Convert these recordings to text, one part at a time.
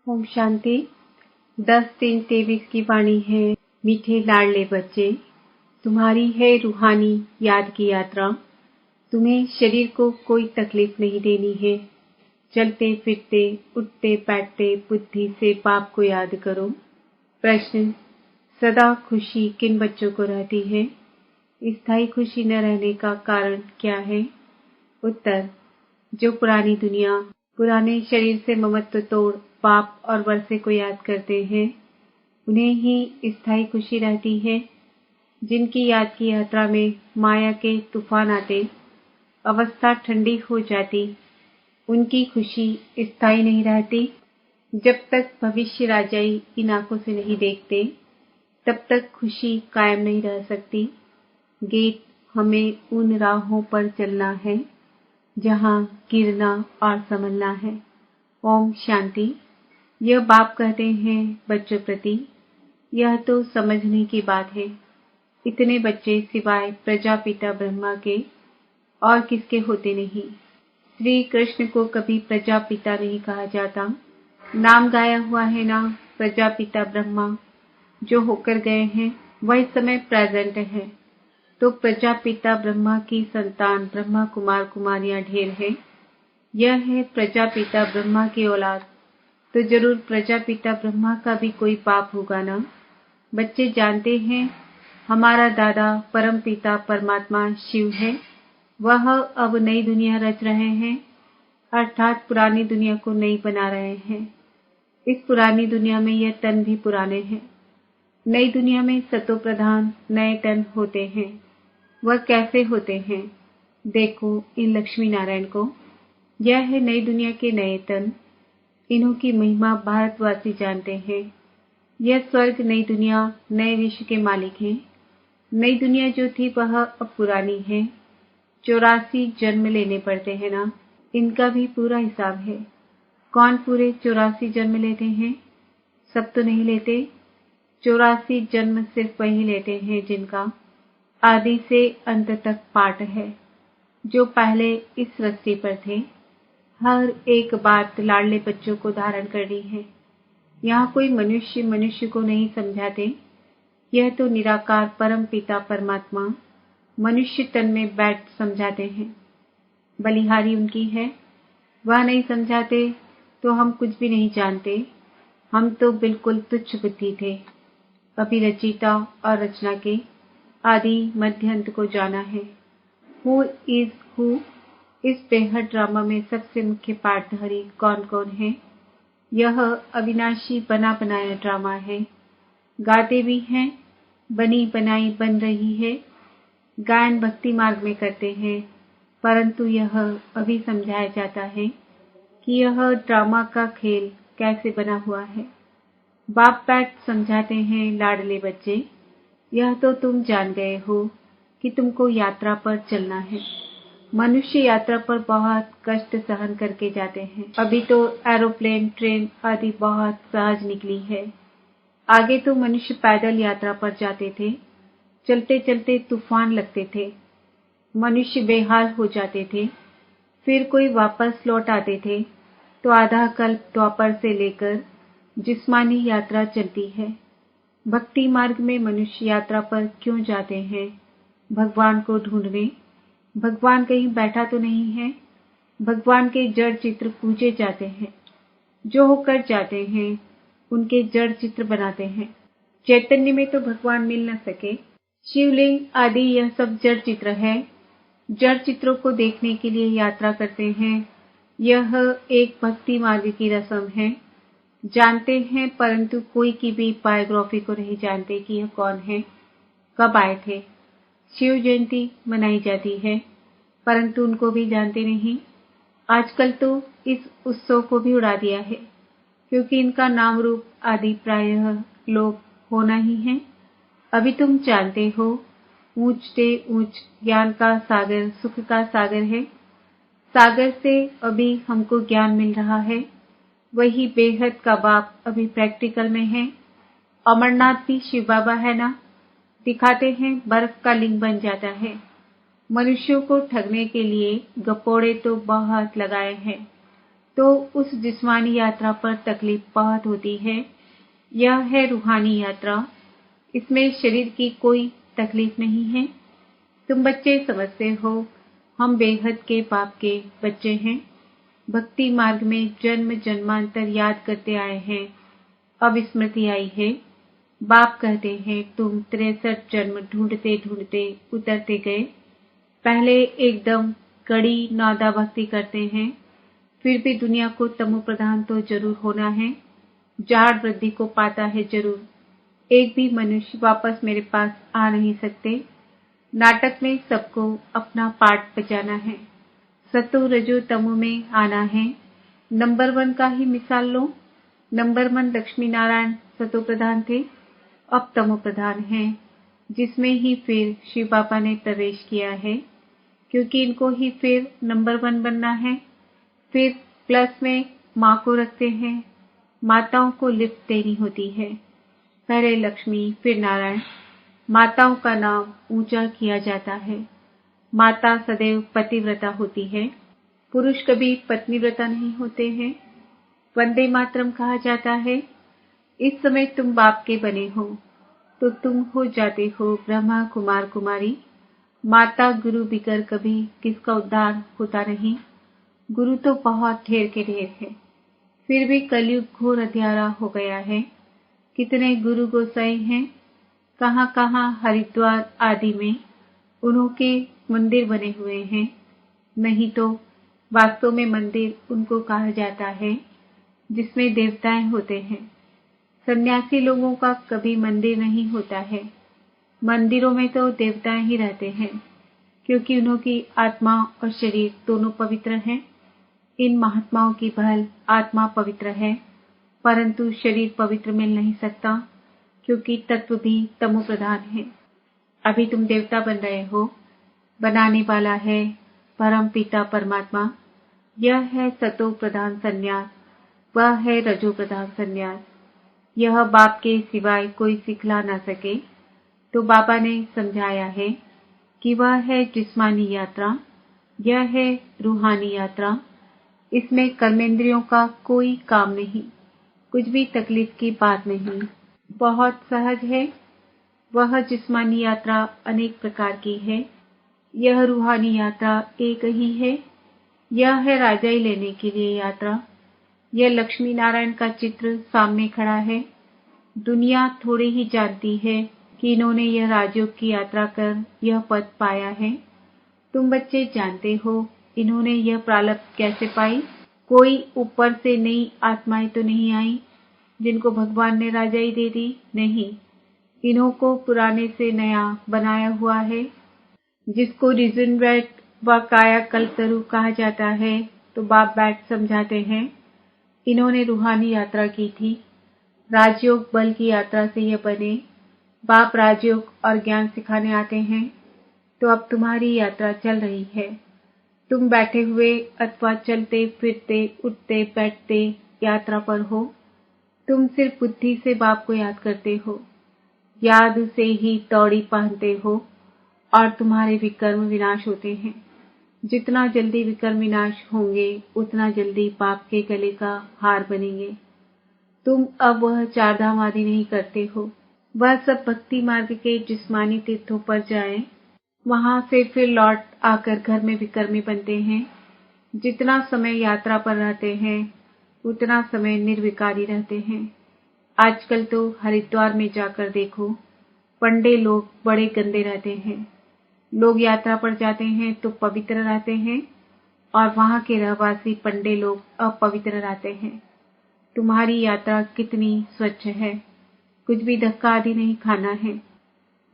ओम शांति। 10-3-23 की वाणी है। मीठे लाडले बच्चे, तुम्हारी है रूहानी याद की यात्रा। तुम्हें शरीर को कोई तकलीफ नहीं देनी है। चलते फिरते उठते बैठते बुद्धि से बाप को याद करो। प्रश्न, सदा खुशी किन बच्चों को रहती है? स्थायी खुशी न रहने का कारण क्या है? उत्तर, जो पुरानी दुनिया, पुराने शरीर से ममत्व तोड़ पाप और वर्षे को याद करते हैं, उन्हें ही स्थायी खुशी रहती है। जिनकी याद की यात्रा में माया के तूफान आते, अवस्था ठंडी हो जाती, उनकी खुशी स्थायी नहीं रहती। जब तक भविष्य राजाई इन आंखों से नहीं देखते, तब तक खुशी कायम नहीं रह सकती। गीत, हमें उन राहों पर चलना है जहां गिरना और संभलना है। ओम शांति। यह बाप कहते हैं बच्चों प्रति, यह तो समझने की बात है। इतने बच्चे सिवाय प्रजापिता ब्रह्मा के और किसके होते नहीं। श्री कृष्ण को कभी प्रजापिता नहीं कहा जाता। नाम गाया हुआ है ना प्रजापिता ब्रह्मा। जो होकर गए हैं वह इस समय प्रेजेंट है। तो प्रजापिता ब्रह्मा की संतान ब्रह्मा कुमार कुमारियां ढेर है। यह है प्रजापिता ब्रह्मा की औलाद। तो जरूर प्रजापिता ब्रह्मा का भी कोई पाप होगा ना। बच्चे जानते हैं हमारा दादा परम पिता परमात्मा शिव है। वह अब नई दुनिया रच रहे हैं, अर्थात पुरानी दुनिया को नई बना रहे हैं। इस पुरानी दुनिया में यह तन भी पुराने हैं। नई दुनिया में सतो प्रधान नए तन होते हैं। वह कैसे होते हैं? देखो इन लक्ष्मी नारायण को। यह है नई दुनिया के नए तन। इन्हों की महिमा भारतवासी जानते हैं। यह स्वर्ग नई दुनिया नए विश्व के मालिक हैं। नई दुनिया जो थी वह अब पुरानी है। 84 जन्म लेने पड़ते हैं ना। इनका भी पूरा हिसाब है। कौन पूरे 84 जन्म लेते हैं? सब तो नहीं लेते। 84 जन्म सिर्फ वही लेते हैं जिनका आदि से अंत तक पाठ है, जो पहले इस सृष्टि पर थे। हर एक बात लाडले बच्चों को धारण करनी है। यहाँ कोई मनुष्य को नहीं समझाते। यह तो निराकार परम पिता परमात्मा मनुष्य तन में बैठ समझाते हैं। बलिहारी उनकी है। वह नहीं समझाते तो हम कुछ भी नहीं जानते। हम तो बिल्कुल तुच्छ बुद्धि थे। अभी रचयिता और रचना के आदि मध्य अंत को जाना है। Who is who. इस बेहद ड्रामा में सबसे मुख्य पाठधारी कौन कौन है? यह अविनाशी बना बनाया ड्रामा है। गाते भी हैं, बनी बनाई बन रही है। गायन भक्ति मार्ग में करते हैं, परंतु यह अभी समझाया जाता है कि यह ड्रामा का खेल कैसे बना हुआ है। बाप बैठ समझाते हैं लाडले बच्चे, यह तो तुम जान गए हो कि तुमको यात्रा पर चलना है। मनुष्य यात्रा पर बहुत कष्ट सहन करके जाते हैं। अभी तो एरोप्लेन ट्रेन आदि बहुत सहज निकली है। आगे तो मनुष्य पैदल यात्रा पर जाते थे। चलते चलते तूफान लगते थे। मनुष्य बेहाल हो जाते थे। फिर कोई वापस लौट आते थे तो आधा कल्प द्वापर से लेकर जिस्मानी यात्रा चलती है। भक्ति मार्ग में मनुष्य यात्रा पर क्यों जाते हैं? भगवान को ढूंढने। भगवान कहीं बैठा तो नहीं है। भगवान के जड़ चित्र पूजे जाते हैं। जो होकर जाते हैं उनके जड़ चित्र बनाते हैं। चैतन्य में तो भगवान मिल न सके। शिवलिंग आदि यह सब जड़ चित्र है। जड़ चित्रों को देखने के लिए यात्रा करते हैं। यह एक भक्ति मार्ग की रस्म है। जानते हैं परंतु कोई की भी बायोग्राफी को नहीं जानते कि यह कौन है, कब आए थे। शिव जयंती मनाई जाती है, परंतु उनको भी जानते नहीं। आजकल तो इस उत्सव को भी उड़ा दिया है, क्योंकि इनका नाम रूप आदि प्रायः लोप होना ही है। अभी तुम जानते हो ऊंच से ऊंच ज्ञान का सागर सुख का सागर है। सागर से अभी हमको ज्ञान मिल रहा है। वही बेहद का बाप अभी प्रैक्टिकल में है। अमरनाथ भी शिव बाबा है ना। दिखाते हैं बर्फ का लिंग बन जाता है। मनुष्यों को ठगने के लिए गपोड़े तो बहुत लगाए हैं। तो उस जिस्मानी यात्रा पर तकलीफ बहुत होती है। यह है रूहानी यात्रा, इसमें शरीर की कोई तकलीफ नहीं है। तुम बच्चे समझते हो, हम बेहद के पाप के बच्चे हैं। भक्ति मार्ग में जन्म जन्मांतर याद करते आए हैं, अब स्मृति आई है। बाप कहते हैं तुम 63 जन्म ढूंढते ढूंढते उतरते गए। पहले एकदम कड़ी नादा भक्ति करते हैं, फिर भी दुनिया को तमो प्रधान तो जरूर होना है, जाड़ वृद्धि को पाता है जरूर। एक भी मनुष्य वापस मेरे पास आ नहीं सकते। नाटक में सबको अपना पार्ट बजाना है, सतो रजो तमो में आना है। नंबर 1 का ही मिसाल लो। नंबर 1 लक्ष्मी नारायण सतो प्रधान थे, अब तमो प्रधान हैं, जिसमें ही फिर शिव बाबा ने प्रवेश किया है, क्योंकि इनको ही फिर नंबर 1 बनना है। फिर प्लस में माँ को रखते हैं, माताओं को लिफ्ट देनी होती है। पहले लक्ष्मी फिर नारायण। माताओं का नाम ऊंचा किया जाता है। माता सदैव पतिव्रता होती है, पुरुष कभी पत्नीव्रता नहीं होते हैं। वंदे मातरम कहा जाता है। इस समय तुम बाप के बने हो तो तुम हो जाते हो ब्रह्मा कुमार कुमारी। माता गुरु बिगर कभी किसका उद्धार होता नहीं। गुरु तो बहुत ढेर के ढेर है, फिर भी कलयुग घोर अंधियारा हो गया है। कितने गुरु गोसाई हैं, कहाँ कहाँ हरिद्वार आदि में उन्होंने मंदिर बने हुए हैं। नहीं तो वास्तव में मंदिर उनको कहा जाता है जिसमें देवताएं होते हैं। सन्यासी लोगों का कभी मंदिर नहीं होता है। मंदिरों में तो देवताएं ही रहते हैं, क्योंकि उनकी आत्मा और शरीर दोनों पवित्र हैं। इन महात्माओं की भल आत्मा पवित्र है, परंतु शरीर पवित्र मिल नहीं सकता, क्योंकि तत्व भी तमो प्रधान है। अभी तुम देवता बन रहे हो, बनाने वाला है परम पिता परमात्मा। यह है सतो प्रधान संन्यास, वह है रजो प्रधान संन्यास। यह बाप के सिवाय कोई सिखला ना सके, तो बाबा ने समझाया है कि वह है जिस्मानी यात्रा, यह है रूहानी यात्रा। इसमें कर्मेंद्रियों का कोई काम नहीं, कुछ भी तकलीफ की बात नहीं, बहुत सहज है। वह जिस्मानी यात्रा अनेक प्रकार की है, यह रूहानी यात्रा एक ही है। यह है राजाई लेने के लिए यात्रा। यह लक्ष्मी नारायण का चित्र सामने खड़ा है। दुनिया थोड़ी ही जानती है कि इन्होंने यह राजयोग की यात्रा कर यह पद पाया है। तुम बच्चे जानते हो इन्होंने यह प्रारब्ध कैसे पाई। कोई ऊपर से नई आत्माएं तो नहीं आई जिनको भगवान ने राजाई दे दी, नहीं। इन्हों को पुराने से नया बनाया हुआ है, जिसको रिजनरेट व काया कल्पतरु कहा जाता है। तो बाप बैठ समझाते हैं, इन्होंने रूहानी यात्रा की थी, राजयोग बल की यात्रा से यह बने। बाप राजयोग और ज्ञान सिखाने आते हैं, तो अब तुम्हारी यात्रा चल रही है। तुम बैठे हुए अथवा चलते फिरते उठते बैठते यात्रा पर हो। तुम सिर्फ बुद्धि से बाप को याद करते हो, याद से ही तौड़ी पहनते हो और तुम्हारे विकर्म विनाश होते हैं। जितना जल्दी विकर्म विनाश होंगे उतना जल्दी बाप के गले का हार बनेंगे। तुम अब वह चारधाम आदि नहीं करते हो, वह सब भक्ति मार्ग के जिस्मानी तीर्थों पर जाएं, वहां से फिर लौट आकर घर में विकर्मी बनते हैं। जितना समय यात्रा पर रहते हैं उतना समय निर्विकारी रहते हैं। आजकल तो हरिद्वार में जाकर देखो, पंडे लोग बड़े गंदे रहते हैं। लोग यात्रा पर जाते हैं तो पवित्र रहते हैं और वहां के रहवासी पंडे लोग अपवित्र रहते हैं। तुम्हारी यात्रा कितनी स्वच्छ है, कुछ भी धक्का आदि नहीं खाना है।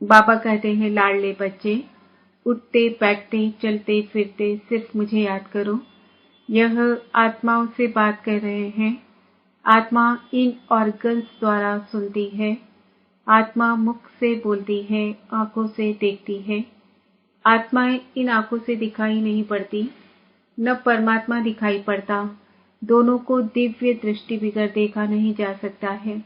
बाबा कहते हैं, लाडले बच्चे, उठते बैठते चलते फिरते सिर्फ मुझे याद करो। यह आत्माओं से बात कर रहे हैं। आत्मा इन ऑर्गन्स द्वारा सुनती है, आत्मा मुख से बोलती है, आंखों से देखती है। आत्माएं इन आंखों से दिखाई नहीं पड़ती, न परमात्मा दिखाई पड़ता। दोनों को दिव्य दृष्टि बिगर देखा नहीं जा सकता है।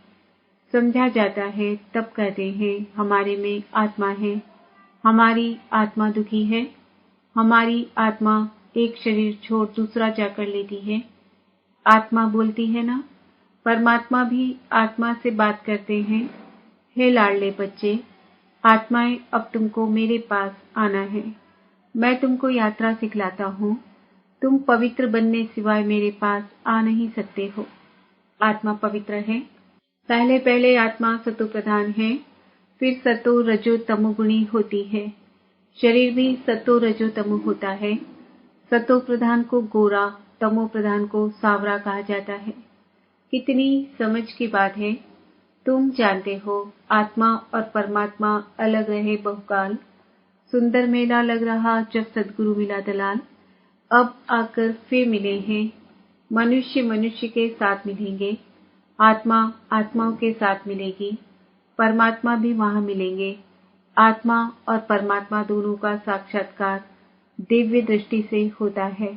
समझा जाता है तब कहते हैं हमारे में आत्मा है, हमारी आत्मा दुखी है, हमारी आत्मा एक शरीर छोड़ दूसरा जाकर लेती है। आत्मा बोलती है ना, परमात्मा भी आत्मा से बात करते हैं। हे लाडले बच्चे, आत्माएं अब तुमको मेरे पास आना है। मैं तुमको यात्रा सिखलाता हूँ। तुम पवित्र बनने सिवाय मेरे पास आ नहीं सकते हो। आत्मा पवित्र है। पहले पहले आत्मा सतो प्रधान है, फिर सतो रजो तमोगुणी होती है। शरीर भी सतो रजो तमो होता है। सतो प्रधान को गोरा, तमो प्रधान को सावरा कहा जाता है। कितनी समझ की बात है। तुम जानते हो आत्मा और परमात्मा अलग रहे बहुकाल। सुंदर मेला लग रहा जब सदगुरु मिला दलाल। अब आकर फिर मिले हैं। मनुष्य मनुष्य के साथ मिलेंगे, आत्मा आत्माओं के साथ मिलेगी, परमात्मा भी वहां मिलेंगे। आत्मा और परमात्मा दोनों का साक्षात्कार दिव्य दृष्टि से होता है,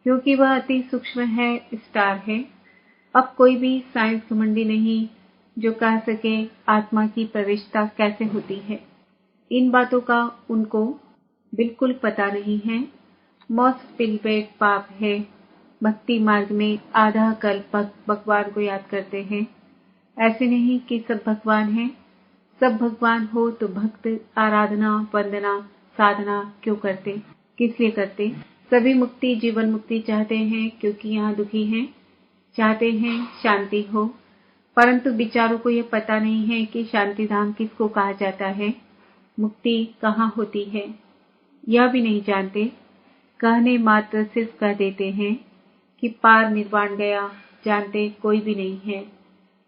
क्योंकि वह अति सूक्ष्म है, स्टार है। अब कोई भी साइंस घमंडी नहीं जो कह सके आत्मा की प्रविष्टता कैसे होती है। इन बातों का उनको बिल्कुल पता नहीं है। मोस्ट पिलबेट पाप है। भक्ति मार्ग में आधा कल्प भगवान को याद करते हैं। ऐसे नहीं कि सब भगवान हैं। सब भगवान हो तो भक्त आराधना वंदना साधना क्यों करते, किस लिए करते? सभी मुक्ति जीवन मुक्ति चाहते हैं क्योंकि यहाँ दुखी हैं, चाहते हैं शांति हो, परंतु विचारों को यह पता नहीं है कि शांति धाम किसको कहा जाता है, मुक्ति कहाँ होती है, यह भी नहीं जानते। कहने मात्र सिर्फ कह देते हैं कि पार निर्वाण गया, जानते कोई भी नहीं है।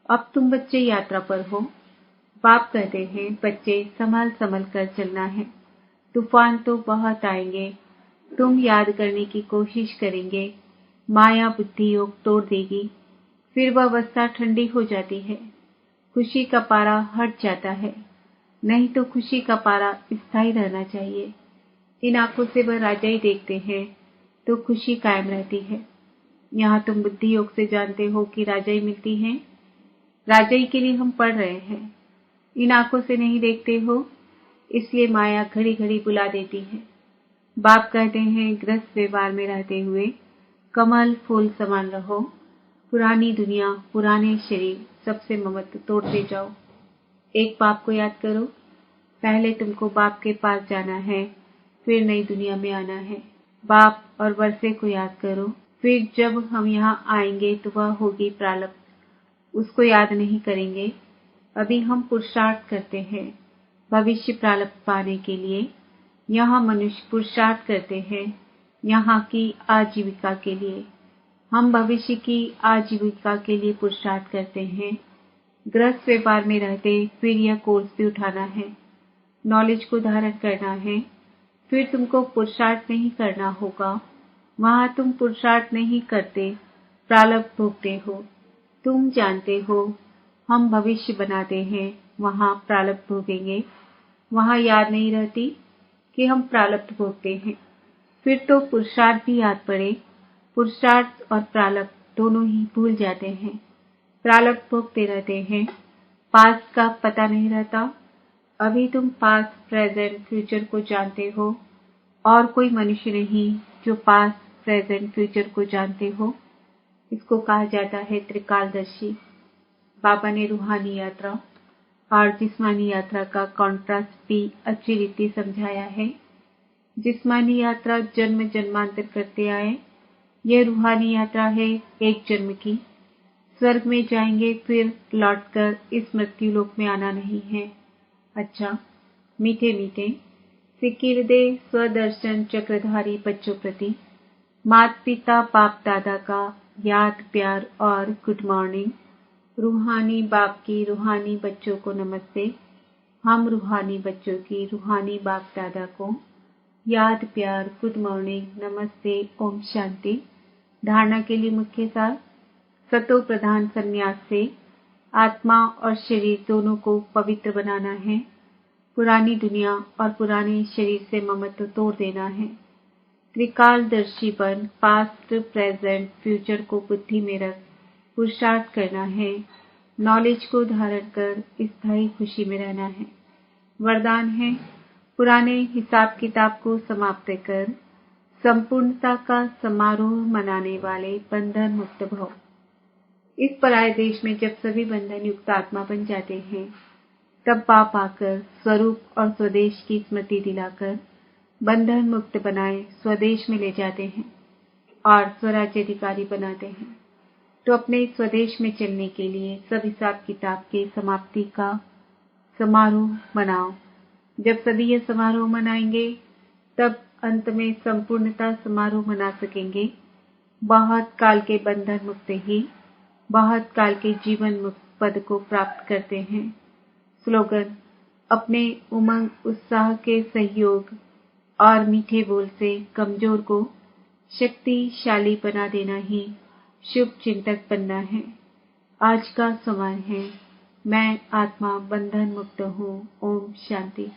अब तुम बच्चे यात्रा पर हो। बाप कहते हैं बच्चे संभल संभल कर चलना है, तूफान तो बहुत आएंगे। तुम याद करने की कोशिश करेंगे, माया बुद्धि योग तोड़ देगी, फिर वह अवस्था ठंडी हो जाती है, खुशी का पारा हट जाता है। नहीं तो खुशी का पारा स्थायी रहना चाहिए। इन आंखों से वह राजा ही देखते हैं तो खुशी कायम रहती है। यहाँ तुम बुद्धि योग से जानते हो कि राजाई मिलती है, राजाई के लिए हम पढ़ रहे हैं। इन आंखों से नहीं देखते हो, इसलिए माया घड़ी घड़ी बुला देती है। बाप कहते हैं ग्रस्त व्यवहार में रहते हुए कमल फूल समान रहो। पुरानी दुनिया पुराने शरीर सबसे ममत्व तोड़ते जाओ। एक बाप को याद करो। पहले तुमको बाप के पास जाना है, फिर नई दुनिया में आना है। बाप और वर्षे को याद करो। फिर जब हम यहाँ आएंगे तो वह होगी प्रारब्ध, उसको याद नहीं करेंगे। अभी हम पुरुषार्थ करते हैं भविष्य प्रारब्ध पाने के लिए। यहाँ मनुष्य पुरुषार्थ करते हैं यहाँ की आजीविका के लिए। हम भविष्य की आजीविका के लिए पुरुषार्थ करते हैं। ग्रस्त व्यापार में रहते फिर यह कोर्स भी उठाना है, नॉलेज को धारण करना है। फिर तुमको पुरुषार्थ नहीं करना होगा। वहां तुम पुरुषार्थ नहीं करते, प्रारब्ध भोगते हो। तुम जानते हो हम भविष्य बनाते हैं, वहां प्रारब्ध भोगेंगे। वहां याद नहीं रहती कि हम प्रारब्ध भोगते हैं। फिर तो पुरुषार्थ भी याद पड़े। पुरुषार्थ और प्रारब्ध दोनों ही भूल जाते हैं। प्रारब्ध भोगते रहते हैं, पास्ट का पता नहीं रहता। अभी तुम पास्ट प्रेजेंट फ्यूचर को जानते हो, और कोई मनुष्य नहीं जो पास्ट प्रेजेंट फ्यूचर को जानते हो। इसको कहा जाता है त्रिकालदर्शी। बाबा ने रूहानी यात्रा और जिस्मानी यात्रा का कॉन्ट्रास्ट भी अच्छी रीति समझाया है। जिस्मानी यात्रा जन्म जन्मांतर करते आए, यह रूहानी यात्रा है एक जन्म की। स्वर्ग में जाएंगे, फिर लौटकर इस मृत्यु लोक में आना नहीं है। अच्छा, मीठे मीठे सिक्की हृदय स्वदर्शन चक्रधारी बच्चों प्रति माता पिता बाप दादा का याद प्यार और गुड मॉर्निंग। रूहानी बाप की रूहानी बच्चों को नमस्ते। हम रूहानी बच्चों की रूहानी बाप दादा को याद प्यार गुड मॉर्निंग नमस्ते ओम शांति। धारणा के लिए मुख्य सार। सतो प्रधान संन्यास से आत्मा और शरीर दोनों को पवित्र बनाना है। पुरानी दुनिया और पुराने शरीर से ममत्व तोड़ देना है। त्रिकालदर्शी बन पास्ट प्रेजेंट फ्यूचर को बुद्धि में रख पुरुषार्थ करना है। नॉलेज को धारण कर स्थायी खुशी में रहना है। वरदान है पुराने हिसाब किताब को समाप्त कर संपूर्णता का समारोह मनाने वाले बंधन मुक्त भव। इस पराये देश में जब सभी बंधन युक्त आत्मा बन जाते हैं, तब बाप आकर स्वरूप और स्वदेश की स्मृति दिलाकर बंधन मुक्त बनाए स्वदेश में ले जाते हैं और स्वराज्य अधिकारी बनाते हैं। तो अपने स्वदेश में चलने के लिए सब हिसाब किताब के समाप्ति का समारोह मनाओ। जब सभी ये समारोह मनाएंगे, तब अंत में संपूर्णता समारोह मना सकेंगे। बहुत काल के बंधन मुक्त ही बहुत काल के जीवन मुक्त पद को प्राप्त करते हैं। स्लोगन: अपने उमंग उत्साह के सहयोग और मीठे बोल से कमजोर को शक्तिशाली बना देना ही शुभ चिंतक बनना है। आज का समय है, मैं आत्मा बंधन मुक्त हूँ। ओम शांति।